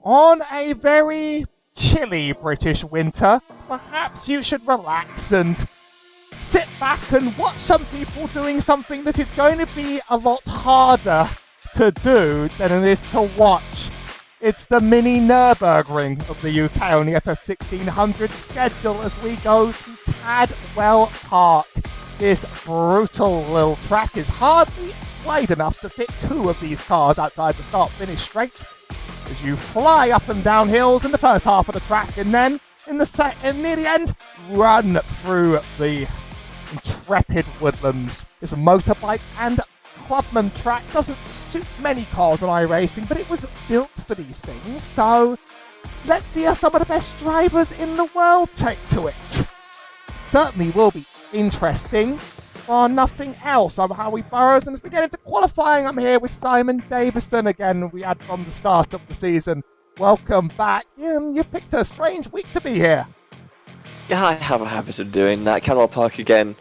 On a very chilly British winter, perhaps you should relax and sit back and watch some people doing something that is going to be a lot harder to do than it is to watch. It's the mini Nürburgring of the UK on the FF1600 schedule as we go to Cadwell Park. This brutal little track is hardly wide enough to fit two of these cars outside the start-finish straight as you fly up and down hills in the first half of the track and then near the end, run through the intrepid woodlands. This motorbike and clubman track doesn't suit many cars on iRacing, but it was built for these things, so let's see how some of the best drivers in the world take to it. Certainly will be interesting, or nothing else. I'm Howie Burroughs, and as we get into qualifying, I'm here with Simon Davison again, we had from the start of the season. Welcome back. You've picked a strange week to be here. Yeah, I have a habit of doing that. Cadwell Park again,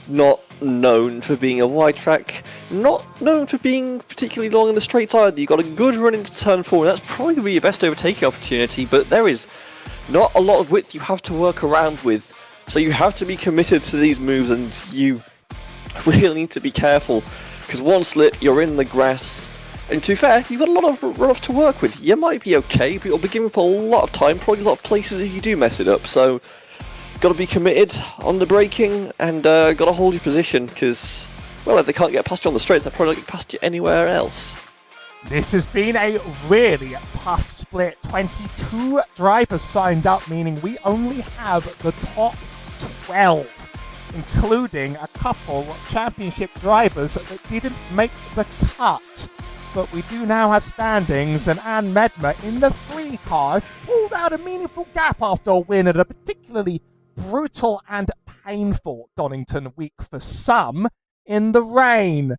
not known for being a wide track, not known for being particularly long in the straights either. You've got a good run into turn 4, and that's probably going to be your best overtaking opportunity, but there is not a lot of width you have to work around with, so you have to be committed to these moves, and you really need to be careful, because one slip, you're in the grass, and to be fair, you've got a lot of runoff to work with. You might be okay, but you'll be giving up a lot of time, probably a lot of places if you do mess it up, so got to be committed on the braking and got to hold your position because, well, if they can't get past you on the straights, they'll probably not get past you anywhere else. This has been a really tough split. 22 drivers signed up, meaning we only have the top 12, including a couple of championship drivers that didn't make the cut. But we do now have standings, and Anne Medmer in the 3 cars pulled out a meaningful gap after a win at a particularly brutal and painful Donington week for some in the rain.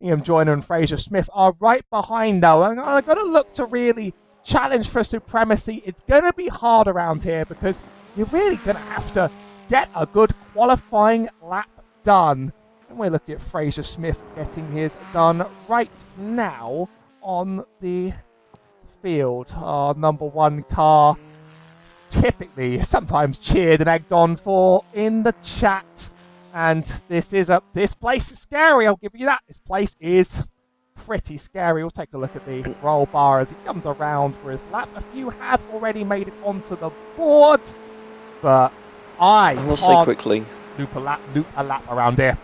Ian Joyner and Fraser Smith are right behind now, and I've got to look to really challenge for supremacy. It's going to be hard around here because you're really going to have to get a good qualifying lap done. And we're looking at Fraser Smith getting his done right now on the field. Our number 1 car, typically sometimes cheered and egged on for in the chat, and this place is scary, I'll give you that. This place is pretty scary. We'll take a look at the roll bar as he comes around for his lap. A few have already made it onto the board, but I will say quickly loop a lap around here.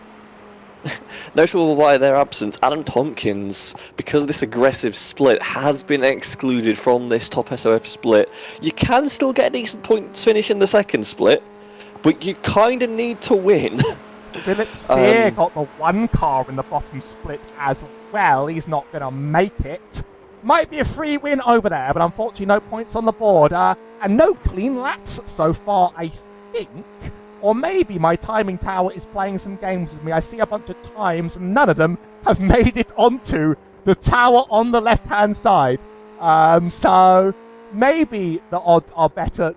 Notable by their absence, Adam Tompkins, because this aggressive split has been excluded from this top SoF split. You can still get a decent points finish in the second split, but you kind of need to win. Philip Sear got the 1 car in the bottom split as well. He's not going to make it. Might be a free win over there, but unfortunately no points on the board. And no clean laps so far, I think. Or maybe my timing tower is playing some games with me. I see a bunch of times, and none of them have made it onto the tower on the left-hand side. So maybe the odds are better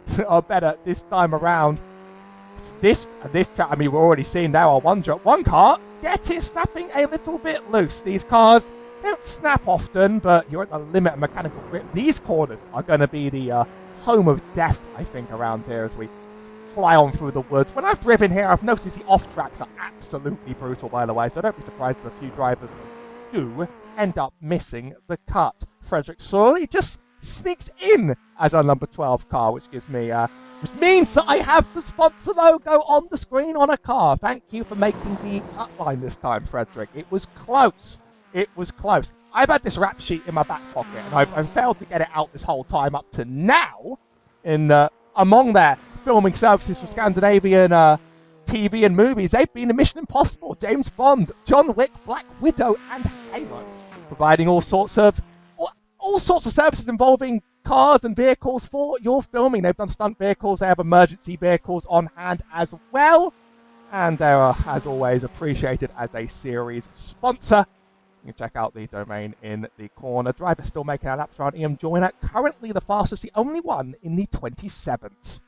this time around. This chat, I mean, we're already seeing now our one car get it snapping a little bit loose. These cars don't snap often, but you're at the limit of mechanical grip. These corners are going to be the home of death, I think, around here as we fly on through the woods. When I've driven here, I've noticed the off-tracks are absolutely brutal, by the way, so don't be surprised if a few drivers do end up missing the cut. Frederick Sawley just sneaks in as our number 12 car, which gives me, which means that I have the sponsor logo on the screen on a car. Thank you for making the cut line this time, Frederick. It was close. It was close. I've had this rap sheet in my back pocket, and I've failed to get it out this whole time up to now. Among their filming services for Scandinavian TV and movies, they've been in Mission Impossible, James Bond, John Wick, Black Widow, and Halo, providing all sorts of services involving cars and vehicles for your filming. They've done stunt vehicles, they have emergency vehicles on hand as well, and they are, as always, appreciated as a series sponsor. You can check out the domain in the corner. Driver still making our laps around Ian Joyner, currently the fastest, the only one in the 27th.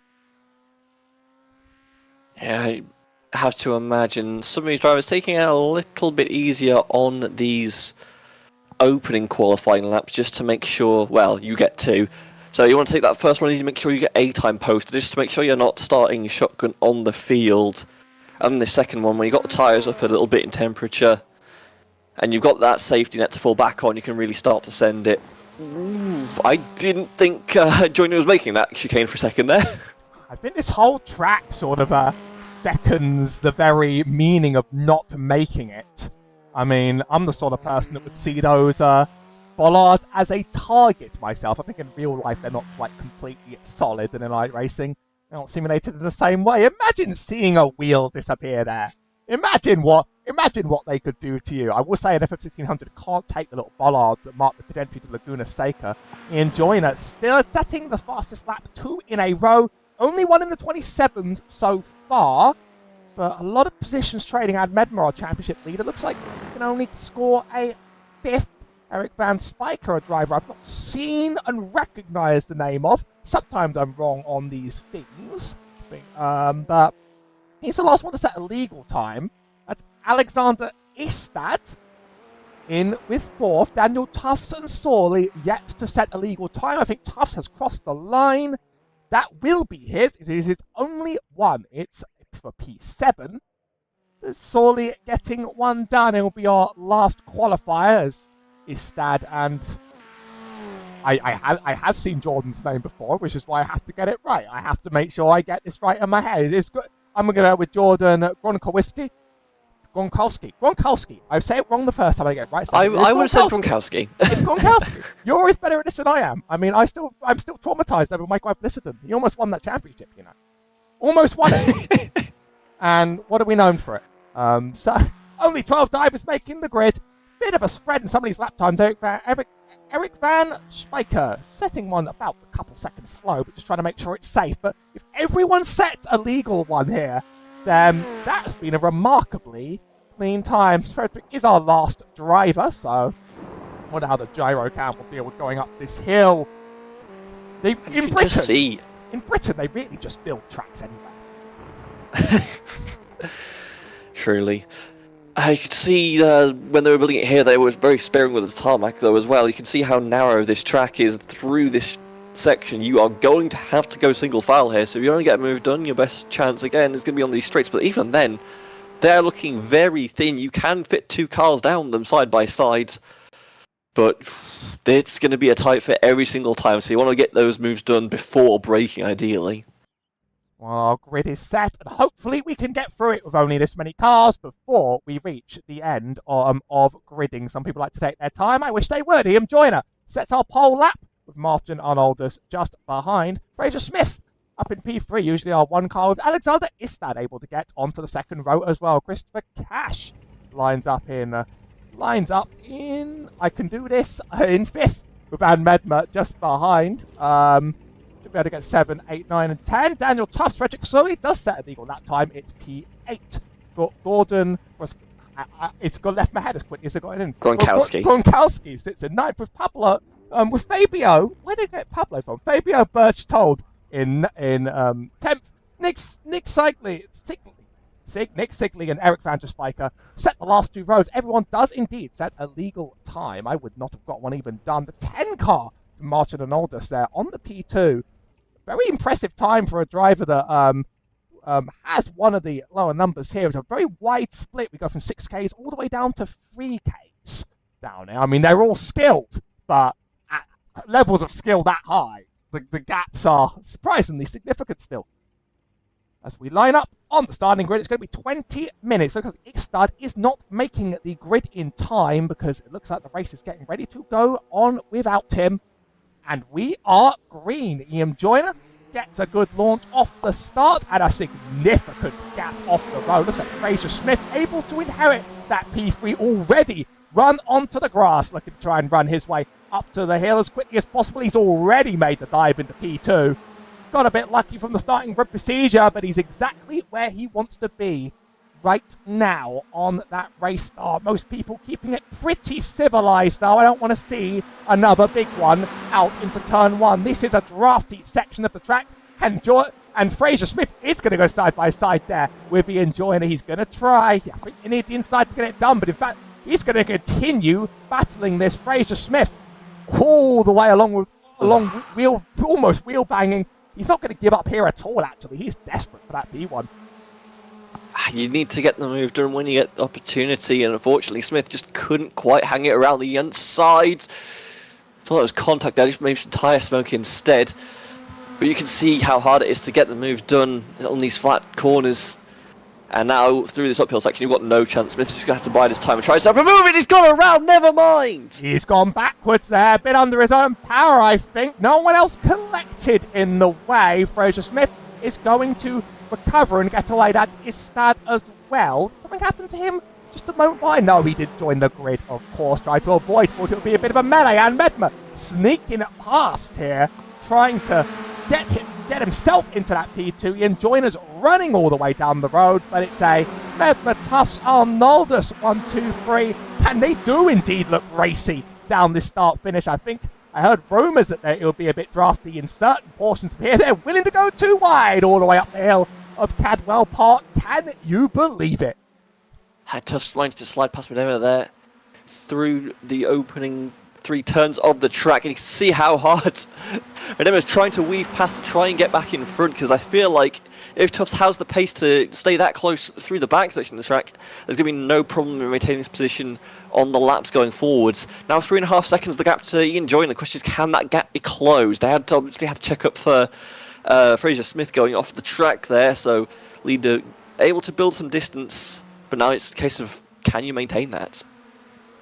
Yeah, I have to imagine some of these drivers taking it a little bit easier on these opening qualifying laps just to make sure, well, you get 2. So you want to take that first one easy, make sure you get A-time posted, just to make sure you're not starting shotgun on the field. And then the second one, when you've got the tyres up a little bit in temperature, and you've got that safety net to fall back on, you can really start to send it. Ooh, I didn't think Joyner was making that chicane for a second there. I think this whole track sort of beckons the very meaning of not making it. I mean, I'm the sort of person that would see those bollards as a target myself. I think in real life they're not quite completely solid, and in light racing they're not simulated in the same way. Imagine seeing a wheel disappear there. Imagine what they could do to you. I will say an FF1600 can't take the little bollards that mark the entry to Laguna Seca. Ian Joyner still setting the fastest lap 2 in a row. Only one in the 27s so far. But a lot of positions trading. Ad Medmer, our championship leader, looks like he can only score a 5th. Eric Van Spiker, a driver I've not seen and recognised the name of. Sometimes I'm wrong on these things. But he's the last one to set a legal time. That's Alexander Istad in with 4th. Daniel Tufts and Sawley yet to set a legal time. I think Tufts has crossed the line. That will be his. It is his only one. It's for P7. Sawley getting one done. It will be our last qualifiers. Istad, and I have seen Jordan's name before, which is why I have to get it right. I have to make sure I get this right in my head. It's good. I'm going to go with Jordan Gronkowski. I say it wrong the first time I get it right. So I would have said Gronkowski. It's Gronkowski. You're always better at this than I am. I mean, I'm still traumatized over Mike Lissidon. He almost won that championship, you know. Almost won it. And what are we known for it? So only 12 divers making the grid. Bit of a spread in some of these lap times. Eric Van Spiker setting one about a couple seconds slow, but just trying to make sure it's safe. But if everyone sets a legal one here, then that's been a remarkably clean time. Frederick is our last driver, so I wonder how the gyro cam will deal with going up this hill. In Britain, they really just build tracks anyway. Truly. I could see when they were building it here, they were very sparing with the tarmac, though, as well. You can see how narrow this track is through this section. You are going to have to go single file here, so if you want to get a move done, your best chance, again, is going to be on these straights. But even then, they're looking very thin. You can fit 2 cars down them side by side, but it's going to be a tight fit every single time, so you want to get those moves done before braking, ideally. Well, our grid is set, and hopefully we can get through it with only this many cars before we reach the end of gridding. Some people like to take their time. I wish they would. Ian Joyner sets our pole lap with Martin Arnoldus just behind. Fraser Smith up in P3, usually our 1 car, with Alexander Istad able to get onto the second row as well. Christopher Cash lines up in, I can do this, in 5th, with Van Medmer just behind. Should be able to get 7, 8, 9, and 10. Daniel Tufts, Frederick Sully does set a legal that time. It's P8. Gordon was... it's got left my head as quickly as I got it in. Gronkowski sits in 9th with Pablo. With Fabio, where did I get Pablo from? Fabio Birch-Told in 10th. Nick Sigley and Eric Van Spiker set the last 2 rows. Everyone does indeed set a legal time. I would not have got one even done. The 10 car from Martin and Aldous there on the P2. Very impressive time for a driver that has one of the lower numbers here. It's a very wide split. We go from 6Ks all the way down to 3Ks down here. I mean, they're all skilled, but at levels of skill that high, the gaps are surprisingly significant still. As we line up on the starting grid, it's going to be 20 minutes. Looks like Ikstad is not making the grid in time because it looks like the race is getting ready to go on without him. And we are green. Ian Joyner gets a good launch off the start and a significant gap off the road. Looks like Fraser Smith able to inherit that P3 already. Run onto the grass, looking to try and run his way up to the hill as quickly as possible. He's already made the dive into P2. Got a bit lucky from the starting grid procedure, but he's exactly where he wants to be right now on that race start. Most people keeping it pretty civilized, though. I don't want to see another big one out into turn 1. This is a drafty section of the track, and Fraser Smith is going to go side by side there with Ian Joyner. He's going to try. I think you need the inside to get it done, but in fact, he's going to continue battling this Fraser Smith all the way along with along wheel, almost wheel banging. He's not going to give up here at all, actually. He's desperate for that P1. You need to get the move done when you get the opportunity, and unfortunately Smith just couldn't quite hang it around the inside. Thought it was contact there, just maybe some tyre smoke instead. But you can see how hard it is to get the move done on these flat corners. And now, through this uphill section, you've got no chance. Smith's just going to have to bide his time and try himself. Remove it! He's gone around! Never mind! He's gone backwards there, a bit under his own power, I think. No one else collected in the way. Fraser Smith is going to recover and get away. That is Stad as well. Did something happen to him just a moment by? No, he did join the grid, of course. Tried to avoid, thought it would be a bit of a melee. And Medma sneaking past here, trying to get himself into that P2. Ian Joyner's running all the way down the road, but it's a Medma Tufts Arnoldus 1-2-3, and they do indeed look racy down this start-finish. I think I heard rumours that it would be a bit drafty in certain portions of here. They're willing to go too wide all the way up the hill of Cadwell Park. Can you believe it? Had Tufts managed to slide past Medema there through the opening 3 turns of the track, and you can see how hard Medema's trying to weave past and try and get back in front, because I feel like if Tufts has the pace to stay that close through the back section of the track, there's going to be no problem in maintaining this position on the laps going forwards. Now 3.5 seconds the gap to Ian Joyner. The question is, can that gap be closed? They had to obviously have to check up for Fraser Smith going off the track there, so leader able to build some distance, but now it's a case of, can you maintain that?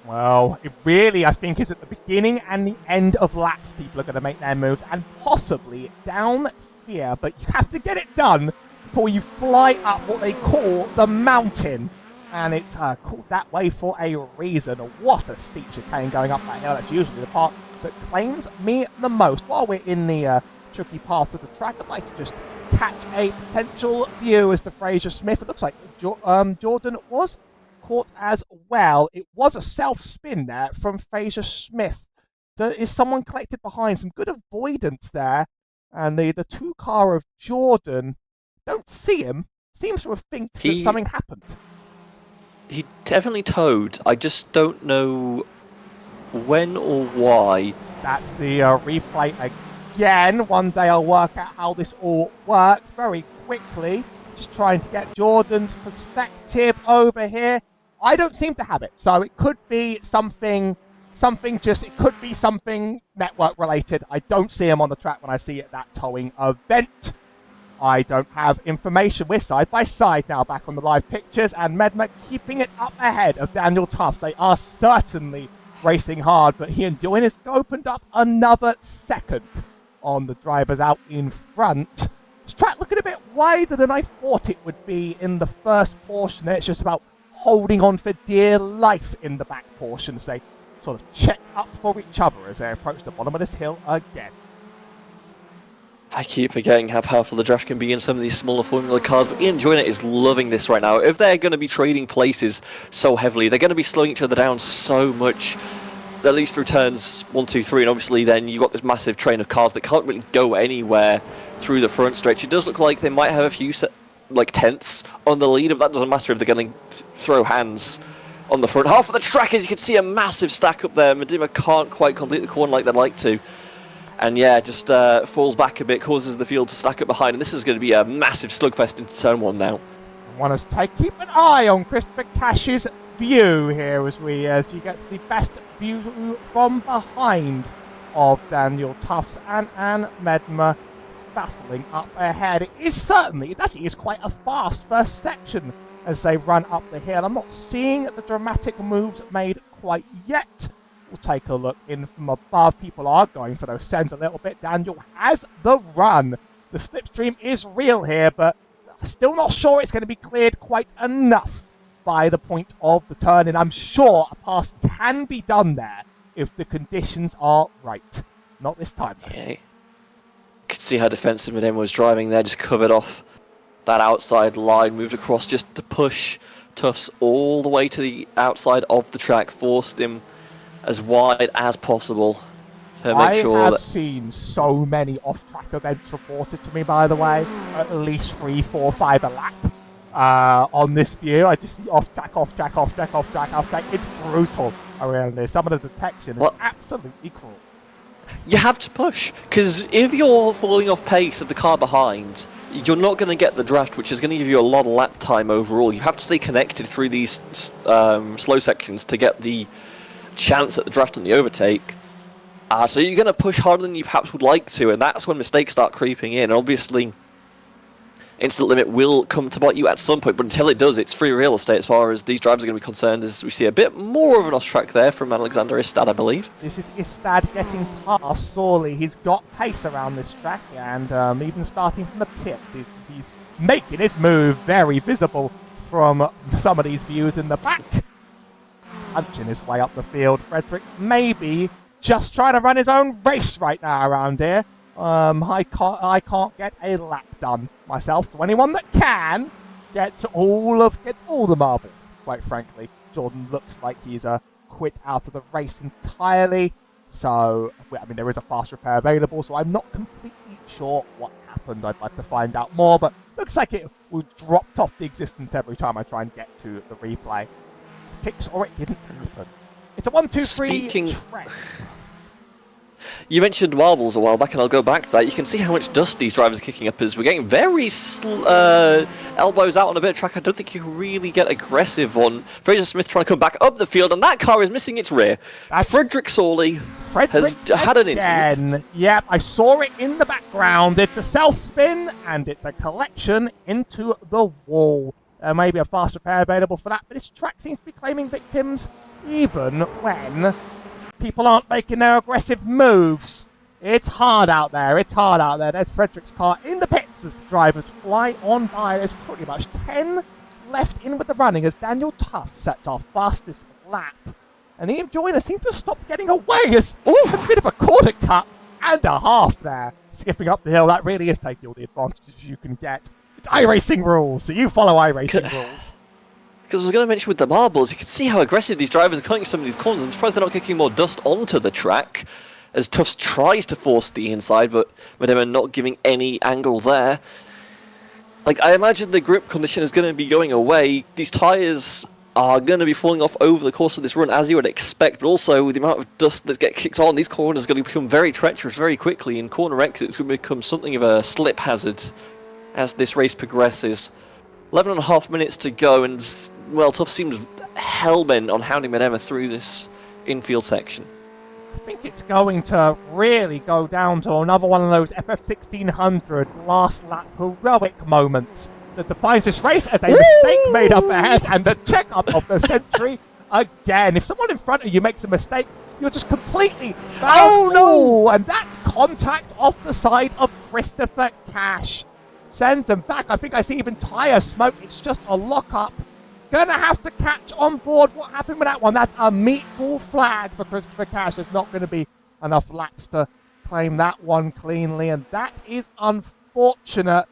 Well, it really, I think, is at the beginning and the end of laps people are going to make their moves, and possibly down here, but you have to get it done before you fly up what they call the mountain. And it's called that way for a reason. What a steep chicane going up that hill. That's usually the part that claims me the most. While we're in the tricky part of the track, I'd like to just catch a potential view as to Fraser Smith. It looks like Jordan was caught as well. It was a self-spin there from Fraser Smith. Is someone collected behind? Some good avoidance there. And the 2-car of Jordan, don't see him, seems to have think that something happened. He definitely towed. I just don't know when or why. That's the replay again. One day I'll work out how this all works very quickly. Just trying to get Jordan's perspective over here. I don't seem to have it, so it could be something it could be something network related. I don't see him on the track when I see it, that towing event. I don't have information. We're side by side now, back on the live pictures, and Medma keeping it up ahead of Daniel Tufts. They are certainly racing hard, but he and Joyner's opened up another second on the drivers out in front. This track looking a bit wider than I thought it would be in the first portion. It's just about holding on for dear life in the back portion as they sort of check up for each other as they approach the bottom of this hill again. I keep forgetting how powerful the draft can be in some of these smaller Formula cars, but Ian Joyner is loving this right now. If they're going to be trading places so heavily, they're going to be slowing each other down so much, at least through turns 1, 2, 3, and obviously then you've got this massive train of cars that can't really go anywhere through the front stretch. It does look like they might have a few tenths on the lead, but that doesn't matter if they're going to throw hands on the front half of the track. As you can see, a massive stack up there. Medema can't quite complete the corner like they'd like to. And yeah, just falls back a bit, causes the field to stack up behind. And this is going to be a massive slugfest into turn 1 now. I want us to keep an eye on Christopher Cash's view here as you get the best view from behind of Daniel Tufts and Medma battling up ahead. It actually is quite a fast first section as they run up the hill. I'm not seeing the dramatic moves made quite yet. We'll take a look in from above. People are going for those sends a little bit. Daniel has the run. The slipstream is real here, but still not sure it's going to be cleared quite enough by the point of the turn. And I'm sure a pass can be done there if the conditions are right. Not this time, though. Yeah. You could see how defensive Medema was driving there, just covered off that outside line, moved across just to push Tufts all the way to the outside of the track, forced him as wide as possible to make sure I have seen so many off-track events reported to me, by the way, at least 3, 4, 5 a lap on this view. I just see off-track, off-track, off-track, off-track, off-track. It's brutal around there. Some of the detection is absolutely cruel. You have to push, because if you're falling off pace of the car behind, you're not going to get the draft, which is going to give you a lot of lap time overall. You have to stay connected through these slow sections to get the chance at the draft and the overtake. So you're going to push harder than you perhaps would like to, and that's when mistakes start creeping in. And obviously, instant limit will come to bite you at some point, but until it does, it's free real estate as far as these drivers are going to be concerned, as we see a bit more of an off-track there from Alexander Istad, I believe. This is Istad getting past Sorley. He's got pace around this track, and even starting from the pits, he's making his move very visible from some of these views in the back. Punching his way up the field. Frederick maybe just trying to run his own race right now around here. I can't get a lap done myself, so anyone that can gets all the marbles, quite frankly. Jordan looks like he's quit out of the race entirely, so I mean there is a fast repair available, so I'm not completely sure what happened. I'd like to find out more, but looks like it was dropped off the existence every time I try and get to the replay. Picks or it didn't happen. It's a 1-2-3 track. You mentioned marbles a while back, and I'll go back to that. You can see how much dust these drivers are kicking up as we're getting very elbows out on a bit of track. I don't think you can really get aggressive on Fraser Smith trying to come back up the field, and that car is missing its rear. Frederick Sorley has had an incident. Yep, I saw it in the background. It's a self-spin, and it's a collection into the wall. Maybe a fast repair available for that, but this track seems to be claiming victims even when people aren't making their aggressive moves. It's hard out there. It's hard out there. There's Frederick's car in the pits as the drivers fly on by. There's pretty much 10 left in with the running as Daniel Tuff sets our fastest lap. And Ian Joyner seems to have stopped getting away as a bit of a corner cut and a half there. Skipping up the hill, that really is taking all the advantages you can get. It's iRacing rules, so you follow iRacing rules. Because I was going to mention with the marbles, you can see how aggressive these drivers are cutting some of these corners. I'm surprised they're not kicking more dust onto the track, as Tufts tries to force the inside, but Medema not giving any angle there. Like, I imagine the grip condition is going to be going away. These tyres are going to be falling off over the course of this run, as you would expect, but also with the amount of dust that get kicked on, these corners are going to become very treacherous very quickly. In corner exits, it's going to become something of a slip hazard as this race progresses. 11.5 minutes to go, and well, Tuff seems hell-bent on hounding Medema through this infield section. I think it's going to really go down to another one of those FF1600 last lap heroic moments that defines this race as a mistake made up ahead and the check-up of the century again. If someone in front of you makes a mistake, you're just completely bound. Oh no! And that's contact off the side of Christopher Cash. Sends them back. I think I see even tyre smoke. It's just a lock-up. Gonna have to catch on board what happened with that one. That's a meatball flag for Christopher Cash. There's not going to be enough laps to claim that one cleanly, and that is unfortunate.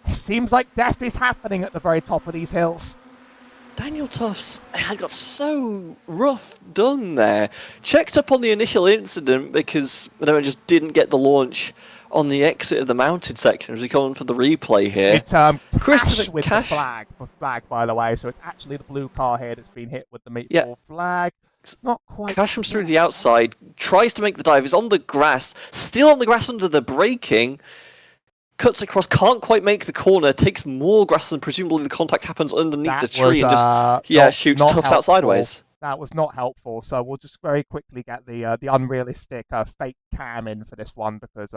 It seems like death is happening at the very top of these hills. Daniel Tuffs had got so rough done there. Checked up on the initial incident because Medema just didn't get the launch on the exit of the mounted section as we come on for the replay here. It's Christopher with Cash. The flag, by the way, so it's actually the blue car here that's been hit with the meatball flag. It's not quite. Cash comes through the outside, tries to make the dive, is on the grass, still on the grass under the braking, cuts across, can't quite make the corner, takes more grass than presumably the contact happens underneath the tree and just shoots Tuffs out sideways. That was not helpful, so we'll just very quickly get the unrealistic fake cam in for this one because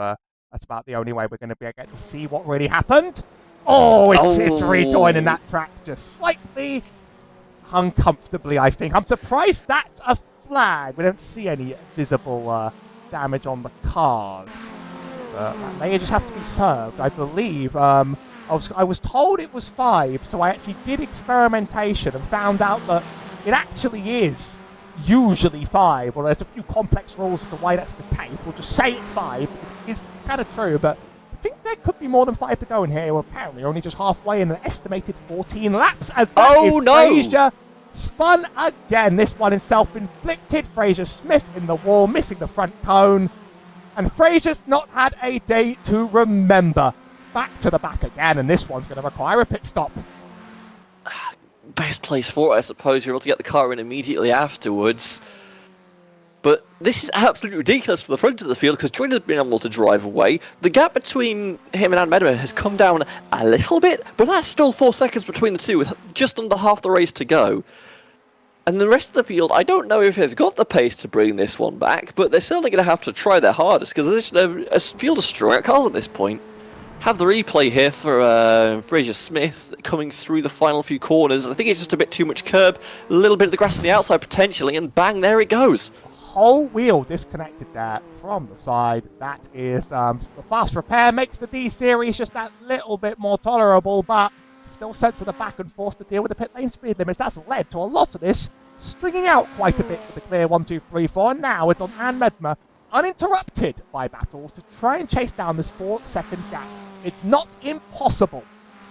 that's about the only way we're going to be able to see what really happened. Oh, it's rejoining that track just slightly uncomfortably, I think. I'm surprised that's a flag. We don't see any visible damage on the cars. That may just have to be served, I believe. I was told it was 5, so I actually did experimentation and found out that it actually is usually 5. Well, there's a few complex rules as to why that's the case. We'll just say it's 5. It's kind of true, but I think there could be more than 5 to go in here. Well, apparently only just halfway in an estimated 14 laps. As Fraser spun again. This one is self-inflicted. Fraser Smith in the wall, missing the front cone. And Fraser's not had a day to remember. Back to the back again, and this one's going to require a pit stop. Best place for it, I suppose. You're able to get the car in immediately afterwards. But this is absolutely ridiculous for the front of the field because Joyner's been able to drive away. The gap between him and Medema has come down a little bit, but that's still 4 seconds between the two with just under half the race to go. And the rest of the field, I don't know if they've got the pace to bring this one back, but they're certainly going to have to try their hardest because there's a field of strong cars at this point. Have the replay here for Fraser Smith coming through the final few corners. I think it's just a bit too much curb, a little bit of the grass on the outside potentially, and bang, there it goes. Whole wheel disconnected there from the side. That is the fast repair, makes the D series just that little bit more tolerable, but still sent to the back and forced to deal with the pit lane speed limits. That's led to a lot of this stringing out quite a bit with the clear 1, 2, 3, 4. And now it's on Ann Medema, uninterrupted by battles, to try and chase down this 4-second gap. It's not impossible.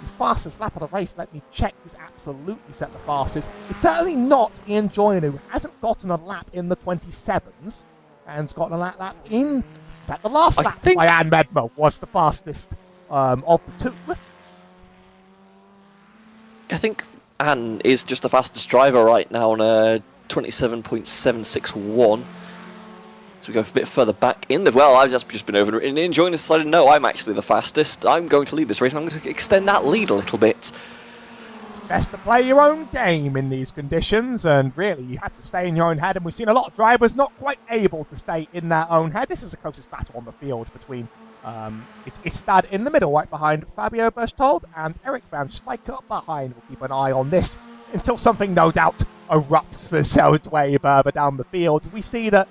The fastest lap of the race, let me check who's absolutely set the fastest. It's certainly not Ian Joyner, who hasn't gotten a lap in the 27s and's gotten a lap in. In fact, the last lap by Ann Medema was the fastest of the two. I think Ann is just the fastest driver right now on a 27.761. So we go a bit further back in as well. I've just been over and enjoying this decided, no, I'm actually the fastest. I'm going to lead this race and I'm going to extend that lead a little bit. It's best to play your own game in these conditions, and really you have to stay in your own head, and we've seen a lot of drivers not quite able to stay in their own head. This is the closest battle on the field between it's Istad in the middle right behind Fabio Berchtold and Eric Van Spike up behind. We'll keep an eye on this until something no doubt erupts for Seldway down the field. We see that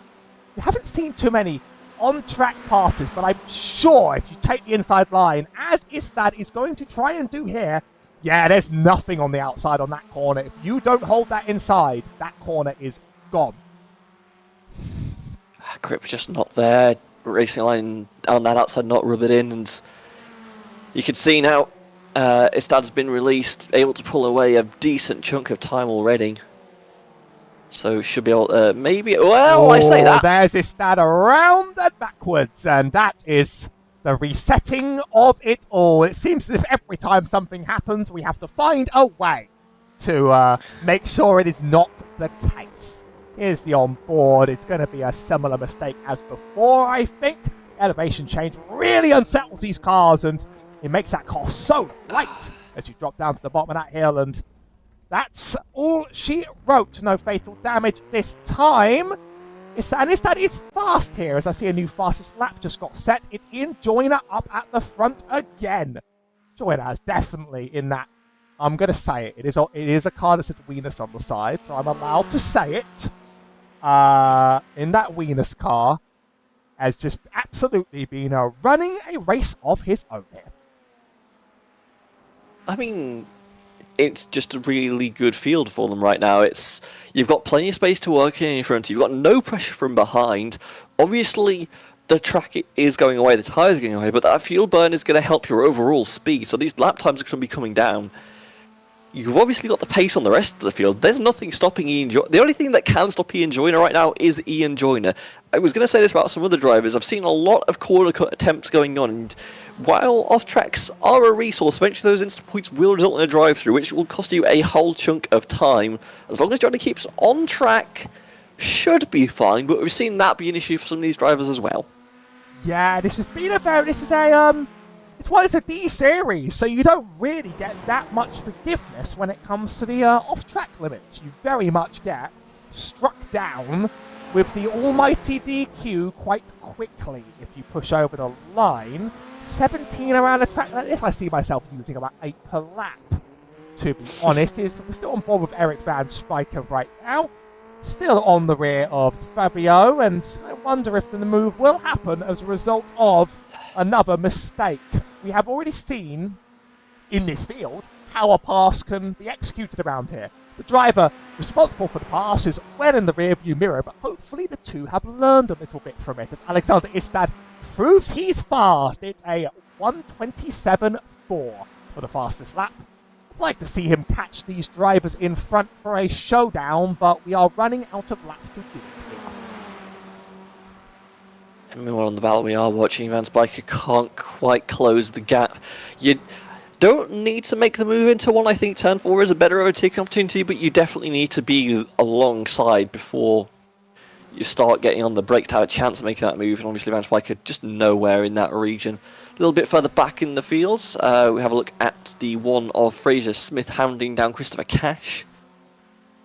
we haven't seen too many on-track passes, but I'm sure if you take the inside line, as Istad is going to try and do here, yeah, there's nothing on the outside on that corner. If you don't hold that inside, that corner is gone. Grip just not there. Racing line on that outside not rub it in, and you can see now Istad's been released, able to pull away a decent chunk of time already. So should be able to maybe, well, I say that. There's Istad around and backwards, and that is the resetting of it all. It seems as if every time something happens, we have to find a way to make sure it is not the case. Here's the onboard. It's going to be a similar mistake as before, I think. Elevation change really unsettles these cars, and it makes that car so light as you drop down to the bottom of that hill, and that's all she wrote. No fatal damage this time. And Istad is fast here, as I see a new fastest lap just got set. It's Ian Joyner up at the front again. Joyner is definitely in that. I'm going to say it. It is a car that says Venus on the side, so I'm allowed to say it. In that Venus car, has just absolutely been running a race of his own here. I mean, it's just a really good field for them right now. You've got plenty of space to work in front. You've got no pressure from behind. Obviously, the track is going away, the tyres are going away, but that fuel burn is going to help your overall speed. So these lap times are going to be coming down. You've obviously got the pace on the rest of the field. There's nothing stopping Ian Joyner. The only thing that can stop Ian Joyner right now is Ian Joyner. I was going to say this about some other drivers. I've seen a lot of corner cut attempts going on, and while off-tracks are a resource, eventually those instant points will result in a drive-through, which will cost you a whole chunk of time. As long as Johnny keeps on track, should be fine, but we've seen that be an issue for some of these drivers as well. Yeah, it's a D series, so you don't really get that much forgiveness when it comes to the off-track limits. You very much get struck down with the almighty DQ quite quickly if you push over the line. 17 around a track like this, I see myself using about 8 per lap. To be honest, we're still on board with Eric Van Spiker right now. Still on the rear of Fabio, and I wonder if the move will happen as a result of another mistake. We have already seen in this field how a pass can be executed around here. The driver responsible for the pass is well in the rearview mirror, but hopefully the two have learned a little bit from it as Alexander Istad proves he's fast. It's a 1:27.4 for the fastest lap. I'd like to see him catch these drivers in front for a showdown, but we are running out of laps to do it here. And meanwhile on the battle we are watching, Van Spiker can't quite close the gap. You don't need to make the move into one. I think turn 4 is a better overtaking opportunity, but you definitely need to be alongside before you start getting on the brakes to have a chance of making that move, and obviously Van Spiker just nowhere in that region. A little bit further back in the fields, we have a look at the one of Fraser Smith hounding down Christopher Cash.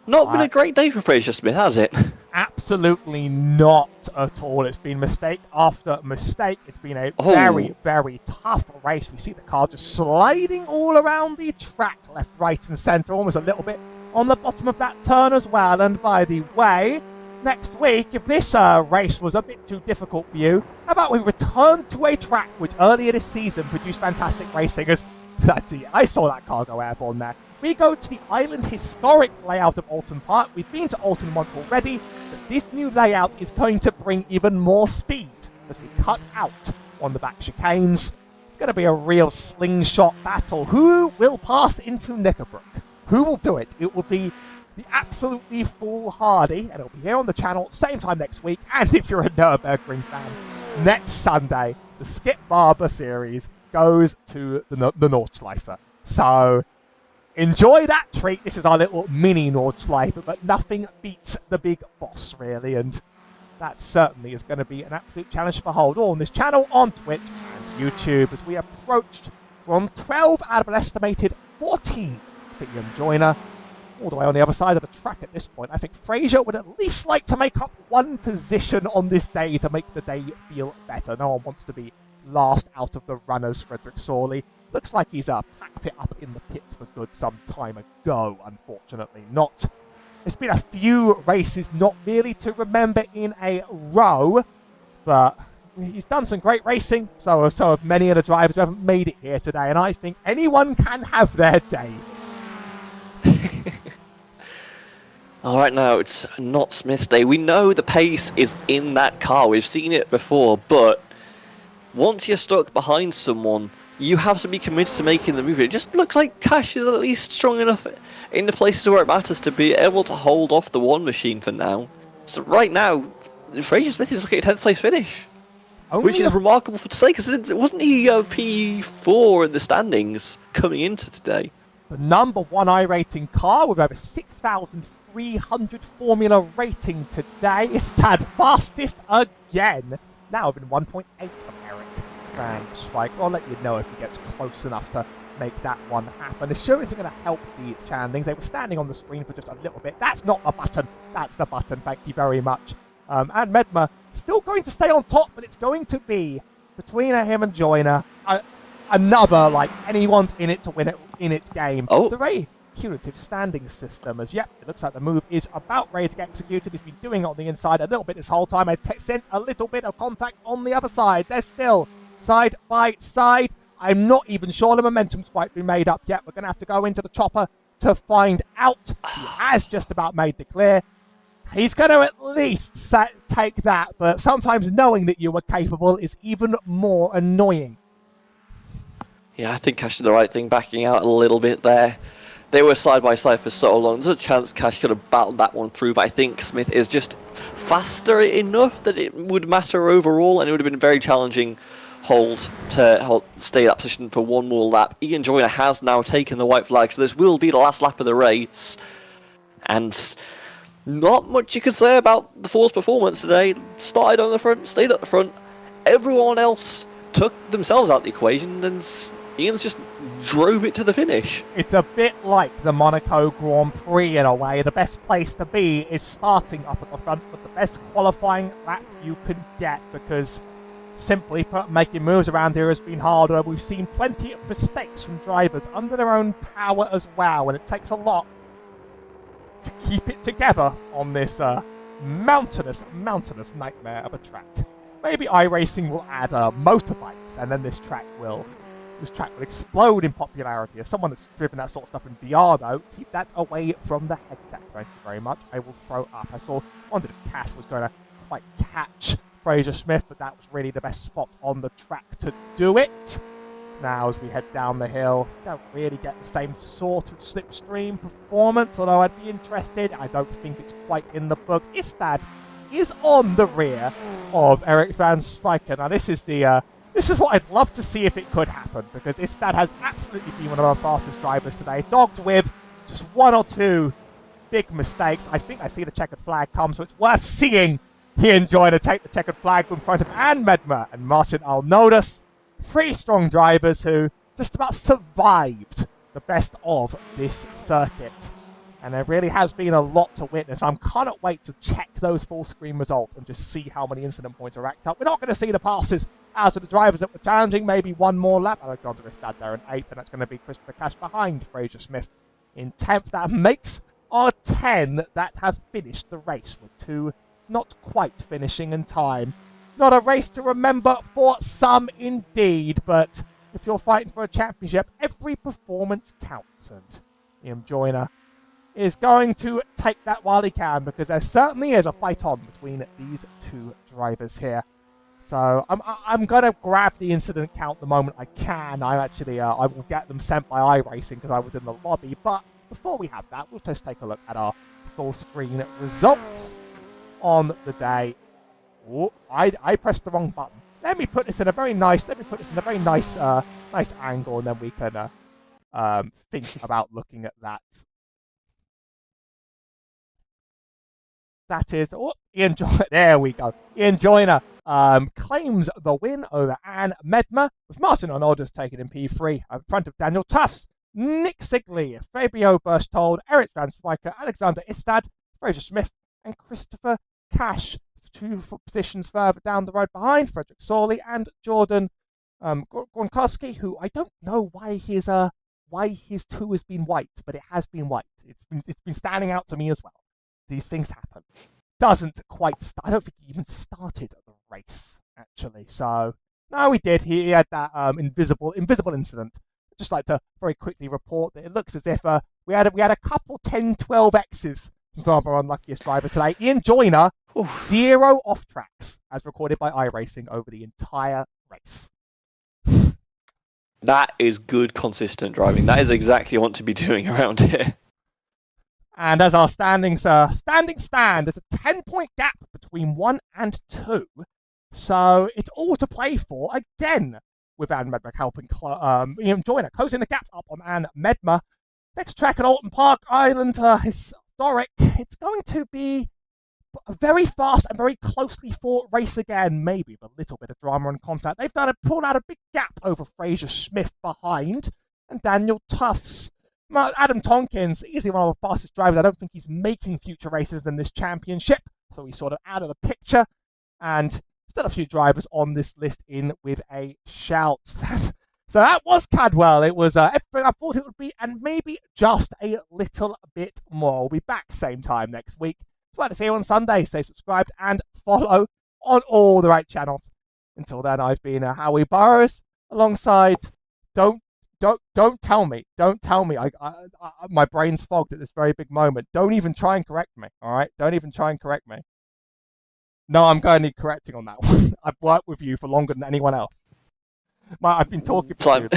Not been a great day for Fraser Smith, has it? Absolutely not at all. It's been mistake after mistake. It's been a very, very tough race. We see the car just sliding all around the track, left, right, and centre, almost a little bit on the bottom of that turn as well. And by the way, next week, if this race was a bit too difficult for you, how about we return to a track which earlier this season produced fantastic racing? As I saw that car go airborne there. We go to the island historic layout of Alton Park. We've been to Alton once already, but this new layout is going to bring even more speed as we cut out on the back chicanes. It's going to be a real slingshot battle. Who will pass into Knickerbrook? Who will do it? It will be the absolutely foolhardy, and it'll be here on the channel, same time next week. And if you're a Nürburgring fan, next Sunday, the Skip Barber series goes to the Nordschleife. So enjoy that treat. This is our little mini Nordschleife, but nothing beats the big boss, really. And that certainly is going to be an absolute challenge for Hold on this channel, on Twitch and YouTube. As we approached, we're on 12 out of an estimated 14 for Ian Joyner. All the way on the other side of the track at this point. I think Fraser would at least like to make up one position on this day to make the day feel better. No one wants to be last out of the runners, Frederick Sorley. Looks like he's packed it up in the pits for good some time ago, unfortunately. It's been a few races not really to remember in a row, but he's done some great racing, so have many of the drivers who haven't made it here today, and I think anyone can have their day. Alright, now it's not Smith's day. We know the pace is in that car. We've seen it before, but once you're stuck behind someone, you have to be committed to making the move. It just looks like Cash is at least strong enough in the places where it matters to be able to hold off the one machine for now. So right now, Fraser Smith is looking at a 10th place finish, which is remarkable to say, because wasn't he P4 in the standings coming into today? The number one iRating car with over 6,300 Formula rating today is Tad fastest again. Now within 1.8 of Eric Van Spike. I'll let you know if he gets close enough to make that one happen. It sure isn't going to help the standings. They were standing on the screen for just a little bit. That's not the button. That's the button. Thank you very much. And Medma still going to stay on top, but it's going to be between him and Joyner. Another, like, anyone's in it to win it in its game. Oh. It's a very punitive standing system, as yep, it looks like the move is about ready to get executed. He's been doing it on the inside a little bit this whole time. I sent a little bit of contact on the other side. They're still side by side. I'm not even sure the momentum's quite been made up yet. We're going to have to go into the chopper to find out. He has just about made the clear. He's going to at least take that, but sometimes knowing that you are capable is even more annoying. Yeah, I think Cash did the right thing, backing out a little bit there. They were side by side for so long. There's a chance Cash could have battled that one through, but I think Smith is just faster enough that it would matter overall, and it would have been a very challenging hold to stay in that position for one more lap. Ian Joyner has now taken the white flag, so this will be the last lap of the race. And not much you could say about the Ford's performance today. Started on the front, stayed at the front. Everyone else took themselves out of the equation, and Ian's just drove it to the finish. It's a bit like the Monaco Grand Prix in a way. The best place to be is starting up at the front with the best qualifying lap you can get, because simply put, making moves around here has been harder. We've seen plenty of mistakes from drivers under their own power as well, and it takes a lot to keep it together on this mountainous nightmare of a track. Maybe iRacing will add motorbikes, and then this track will explode in popularity. As someone that's driven that sort of stuff in VR, though, keep that away from the headset. Thank you very much. I will throw up. I wondered if Cash was going to quite catch Fraser Smith, but that was really the best spot on the track to do it. Now, as we head down the hill, don't really get the same sort of slipstream performance, although I'd be interested. I don't think it's quite in the books. Istad is on the rear of Eric Van Spijker. Now, this is what I'd love to see if it could happen, because Istad has absolutely been one of our fastest drivers today, dogged with just one or two big mistakes. I think I see the checkered flag come, so it's worth seeing Ian Joyner take the checkered flag in front of Anne Medmer and Martin Alnodas. 3 strong drivers who just about survived the best of this circuit. And there really has been a lot to witness. I cannot wait to check those full screen results and just see how many incident points are racked up. We're not going to see the passes out of the drivers that were challenging. Maybe one more lap. Alexander Istad there in 8th, and that's going to be Christopher Cash behind Fraser Smith in 10th. That makes our 10 that have finished the race, with 2 not quite finishing in time. Not a race to remember for some indeed, but if you're fighting for a championship, every performance counts, and Ian Joyner is going to take that while he can, because there certainly is a fight on between these 2 drivers here. So I'm going to grab the incident count the moment I can. I will get them sent by iRacing because I was in the lobby. But before we have that, we'll just take a look at our full screen results on the day. Ooh, I pressed the wrong button. Let me put this in a very nice. Nice angle, and then we can think about looking at that. That is Ian Joyner. There we go. Ian Joyner claims the win over Anne Medmer, with Martin Arnoldas taking in P3 in front of Daniel Tufts, Nick Sigley, Fabio Berchtold, Eric Van Swyker, Alexander Istad, Fraser Smith, and Christopher Cash. 2 positions further down the road behind Frederick Sawley and Jordan Gronkowski, who I don't know why his 2 has been white, but it has been white. It's been standing out to me as well. These things happen. Doesn't quite I don't think he even started the race, actually. So, no, he did. He had that invisible incident. I'd just like to very quickly report that it looks as if we had a couple 10, 12 X's from some of our unluckiest drivers today. Ian Joyner, 0 off tracks, as recorded by iRacing over the entire race. That is good, consistent driving. That is exactly what to be doing around here. And as our standings stand, there's a 10-point gap between 1 and 2. So it's all to play for, again, with Anne Medmer helping Ian Joyner, closing the gap up on Anne Medmer. Next track at Alton Park Island, historic. It's going to be a very fast and very closely fought race again, maybe with a little bit of drama and contact. They've pulled out a big gap over Fraser Smith behind, and Daniel Tufts. Adam Tonkins, easily one of the fastest drivers. I don't think he's making future races in this championship, so he's sort of out of the picture. And still a few drivers on this list in with a shout. So that was Cadwell. It was everything I thought it would be, and maybe just a little bit more. We'll be back same time next week. It's to see you on Sunday. Stay subscribed and follow on all the right channels. Until then, I've been Howie Burroughs alongside. Don't tell me. Don't tell me. My brain's fogged at this very big moment. Don't even try and correct me. All right. Don't even try and correct me. No, I'm going to need correcting on that one. I've worked with you for longer than anyone else. I've been talking for you.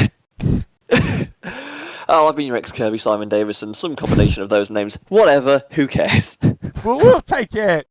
Oh, I've been your ex-Kirby, Simon Davison. Some combination of those names. Whatever. Who cares? We'll take it.